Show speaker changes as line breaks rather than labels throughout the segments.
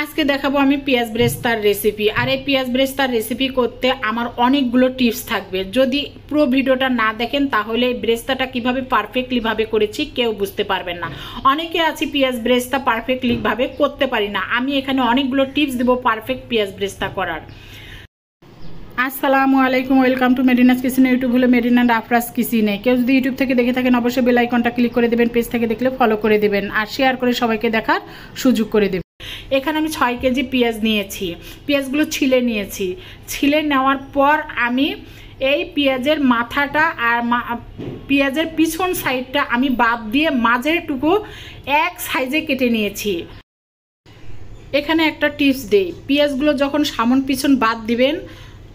আজকে দেখাবো আমি পেঁয়াজ ব্রেস্তার রেসিপি। আর এই পেঁয়াজ ব্রেস্তার রেসিপি করতে আমার অনেকগুলো টিপস থাকবে। যদি পুরো ভিডিওটা না দেখেন তাহলে এই ব্রেস্তাটা কিভাবে পারফেক্টলি ভাবে করেছি কেউ বুঝতে পারবেন না। অনেকে আছে পেঁয়াজ ব্রেস্তা পারফেক্টলি ভাবে করতে পারি না, আমি এখানে অনেকগুলো টিপস দেবো পারফেক্ট পেঁয়াজ ব্রেস্তা করার। আসসালামু আলাইকুম, ওয়েলকাম টু মেরিনাস কিচেন। ইউটিউব হলো মেরিনা আফরাজ কিচেনে। কেউ যদি ইউটিউব থেকে দেখে থাকেন অবশ্যই বেল আইকনটা ক্লিক করে দেবেন, পেজ থেকে দেখলে ফলো করে দেবেন আর শেয়ার করে সবাইকে দেখার সুযোগ করে দেবেন। এখানে আমি 6 কেজি পেঁয়াজ নিয়েছি। পেঁয়াজগুলো ছিলে নিয়েছি। ছিলে নেওয়ার পর আমি এই পেঁয়াজের মাথাটা আর পেঁয়াজের পিছন সাইডটা আমি বাদ দিয়ে মাঝেরটুকু এক সাইজে কেটে নিয়েছি। এখানে একটা টিপস দেই, পেঁয়াজগুলো যখন সামন পিছন বাদ দিবেন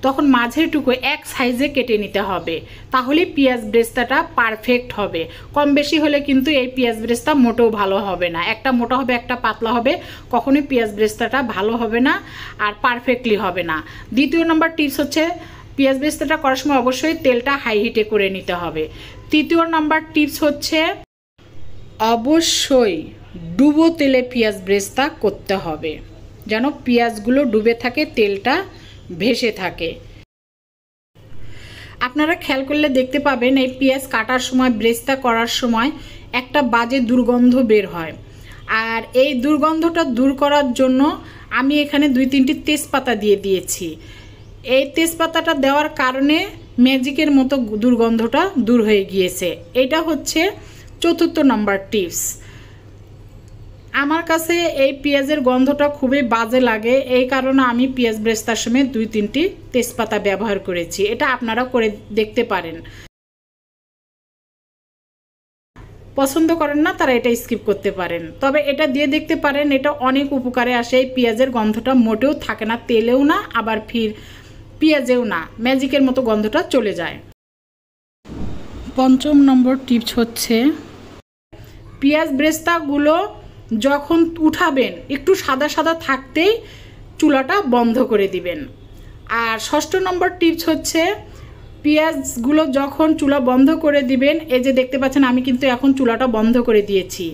তখন মাঝেরটুকু এক সাইজে কেটে নিতে হবে, তাহলে পেঁয়াজ ব্রেস্তাটা পারফেক্ট হবে। কম বেশি হলে কিন্তু এই পেঁয়াজ ব্রেস্তা মোটেও ভালো হবে না। একটা মোটা হবে একটা পাতলা হবে, কখনোই পেঁয়াজ ব্রেস্তাটা ভালো হবে না আর পারফেক্টলি হবে না। দ্বিতীয় নম্বর টিপস হচ্ছে পেঁয়াজ ব্রেস্তাটা করার সময় অবশ্যই তেলটা হাই হিটে করে নিতে হবে। তৃতীয় নম্বর টিপস হচ্ছে অবশ্যই ডুবো তেলে পেঁয়াজ ব্রেস্তা করতে হবে, যেন পেঁয়াজগুলো ডুবে থাকে, তেলটা ভেসে থাকে। আপনারা খেয়াল করলে দেখতে পাবেন এই পেঁয়াজ কাটার সময় ব্রেস্তা করার সময় একটা বাজে দুর্গন্ধ বের হয়। আর এই দুর্গন্ধটা দূর করার জন্য আমি এখানে 2-3টি তেজপাতা দিয়ে দিয়েছি। এই তেজপাতাটা দেওয়ার কারণে ম্যাজিকের মতো দুর্গন্ধটা দূর হয়ে গিয়েছে। এটা হচ্ছে চতুর্থ নম্বর টিপস। আমার কাছে এই পেঁয়াজের গন্ধটা খুবই বাজে লাগে, এই কারণে আমি পেঁয়াজ ব্রেস্তার সময় 2-3টি তেজপাতা ব্যবহার করেছি। এটা আপনারা করে দেখতে পারেন। পছন্দ করেন না তারা এটা স্কিপ করতে পারেন, তবে এটা দিয়ে দেখতে পারেন, এটা অনেক উপকারে আসে। এই পেঁয়াজের গন্ধটা মোটেও থাকে না, তেলেও না আবার ফির পেঁয়াজেও না, ম্যাজিকের মতো গন্ধটা চলে যায়। পঞ্চম নম্বর টিপস হচ্ছে পেঁয়াজ ব্রেস্তাগুলো যখন উঠাবেন একটু সাদা সাদা থাকতেই চুলাটা বন্ধ করে দিবেন। আর ষষ্ঠ নম্বর টিপস হচ্ছে পেঁয়াজগুলো যখন চুলা বন্ধ করে দিবেন, এই যে দেখতে পাচ্ছেন আমি কিন্তু এখন চুলাটা বন্ধ করে দিয়েছি।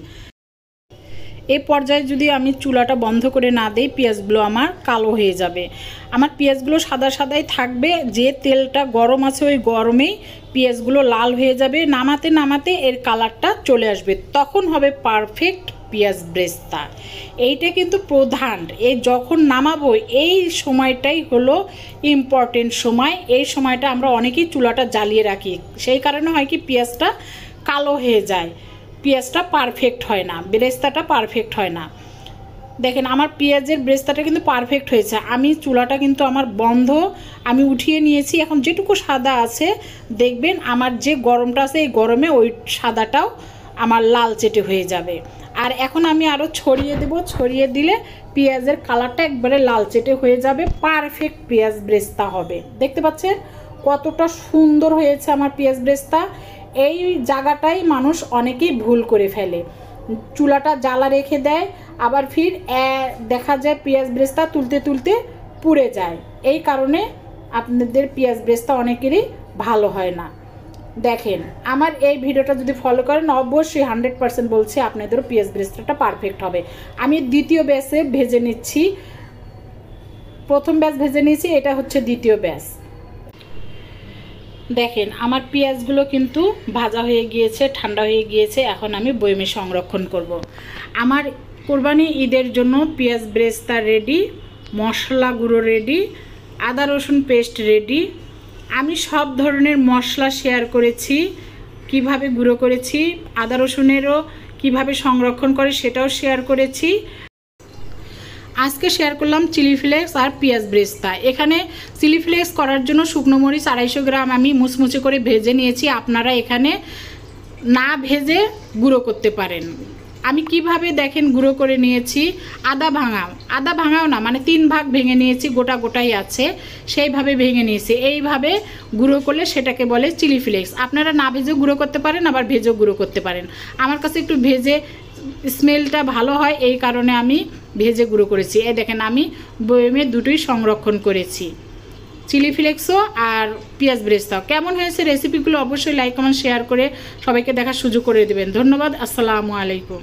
এই পর্যায়ে যদি আমি চুলাটা বন্ধ করে না দিই পেঁয়াজগুলো আমার কালো হয়ে যাবে। আমার পেঁয়াজগুলো সাদা সাদাই থাকবে, যে তেলটা গরম আছে ওই গরমেই পেঁয়াজগুলো লাল হয়ে যাবে। নামাতে নামাতে এর কালারটা চলে আসবে, তখন হবে পারফেক্ট পেঁয়াজ ব্রেস্তা। এইটা কিন্তু প্রধান, এই যখন নামাবো এই সময়টাই হলো ইম্পর্টেন্ট সময়। এই সময়টা আমরা অনেকেই চুলাটা জ্বালিয়ে রাখি, সেই কারণে হয় কি পেঁয়াজটা কালো হয়ে যায়, পেঁয়াজটা পারফেক্ট হয় না, ব্রেস্তাটা পারফেক্ট হয় না। দেখেন আমার পেঁয়াজের ব্রেস্তাটা কিন্তু পারফেক্ট হয়েছে। আমি চুলাটা কিন্তু আমার বন্ধ, আমি উঠিয়ে নিয়েছি। এখন যেটুকু সাদা আছে দেখবেন আমার যে গরমটা আছে এই গরমে ওই সাদাটাও আমার লাল চেটে হয়ে যাবে। আর এখন আমি আরও ছড়িয়ে দেব, ছড়িয়ে দিলে পেঁয়াজের কালারটা একবারে লাল চেটে হয়ে যাবে, পারফেক্ট পেঁয়াজ ব্রেস্তা হবে। দেখতে পাচ্ছেন কতটা সুন্দর হয়েছে আমার পেঁয়াজ ব্রেস্তা। এই জায়গাটাই মানুষ অনেকেই ভুল করে ফেলে, চুলাটা জ্বালা রেখে দেয়, আবার ফির দেখা যায় পেঁয়াজ ব্রেস্তা তুলতে তুলতে পুড়ে যায়। এই কারণে আপনাদের পেঁয়াজ ব্রেস্তা অনেকেরই ভালো হয় না। দেখেন আমার এই ভিডিওটা যদি ফলো করেন অবশ্যই 100% বলছি আপনাদেরও পেঁয়াজ ব্রেস্তাটা পারফেক্ট হবে। আমি দ্বিতীয় ব্যাচে ভেজে নিচ্ছি, প্রথম ব্যাচ ভেজে নিয়েছি, এটা হচ্ছে দ্বিতীয় ব্যাচ। দেখেন আমার পেঁয়াজগুলো কিন্তু ভাজা হয়ে গিয়েছে, ঠান্ডা হয়ে গিয়েছে। এখন আমি বয়মে সংরক্ষণ করব। আমার কোরবানি ঈদের জন্য পেঁয়াজ ব্রেস্তা রেডি, মশলা গুঁড়ো রেডি, আদা রসুন পেস্ট রেডি। আমি সব ধরনের মশলা শেয়ার করেছি, কিভাবে গুঁড়ো করেছি, আদা রসুনেরও কিভাবে সংরক্ষণ করে সেটাও শেয়ার করেছি। আজকে শেয়ার করলাম চিলি ফ্লেক্স আর পেঁয়াজ ব্রেস্তা। এখানে চিলি ফ্লেক্স করার জন্য শুকনো মরিচ 250 গ্রাম আমি মুচমুচে করে ভেজে নিয়েছি। আপনারা এখানে না ভেজে গুঁড়ো করতে পারেন। আমি কিভাবে দেখেন গুঁড়ো করে নিয়েছি, আদা ভাঙাও না, মানে 3 ভাগ ভেঙে নিয়েছি, গোটা গোটাই আছে সেইভাবে ভেঙে নিয়েছি। এইভাবে গুঁড়ো করলে সেটাকে বলে চিলি ফ্লেক্স। আপনারা না ভেজেও গুঁড়ো করতে পারেন, আবার ভেজেও গুঁড়ো করতে পারেন। আমার কাছে একটু ভেজে স্মেলটা ভালো হয়, এই কারণে আমি ভেজে গুঁড়ো করেছি। এই দেখেন আমি বয়মে দুটোই সংরক্ষণ করেছি, চিলি ফ্লেক্সও আর পেঁয়াজ ব্রেস্তাও। কেমন হয়েছে রেসিপিগুলো অবশ্যই লাইক কমেন্ট শেয়ার করে সবাইকে দেখার সুযোগ করে দেবেন। ধন্যবাদ। আসসালামু আলাইকুম।